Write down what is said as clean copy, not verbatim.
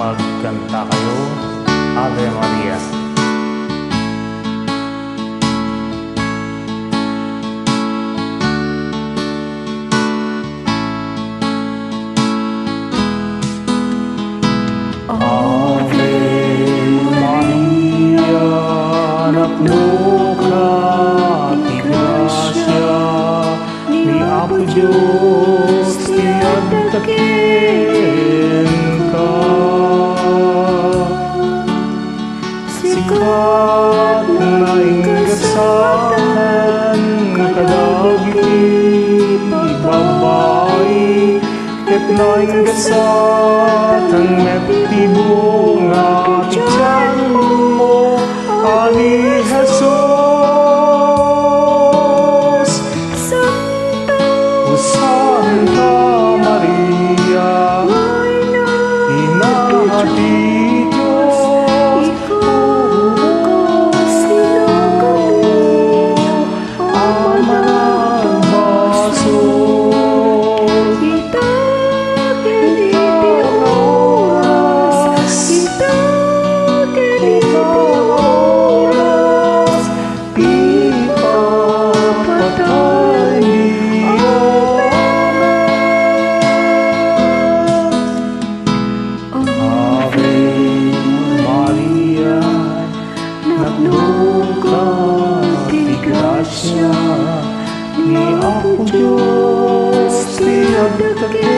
magkanta kayo, Ave Maria. Ave Maria, napno ka ti grasya, ni Apo Diyos ti addaken ka. Sikat na inggasahan, kadagiti babae, ket na inggasatan meti bunga ti tiyan mo, ani Jesus. O Santa Maria, Ina ti Diyos, ama nagbasol, ni Apo Diyos ti addaken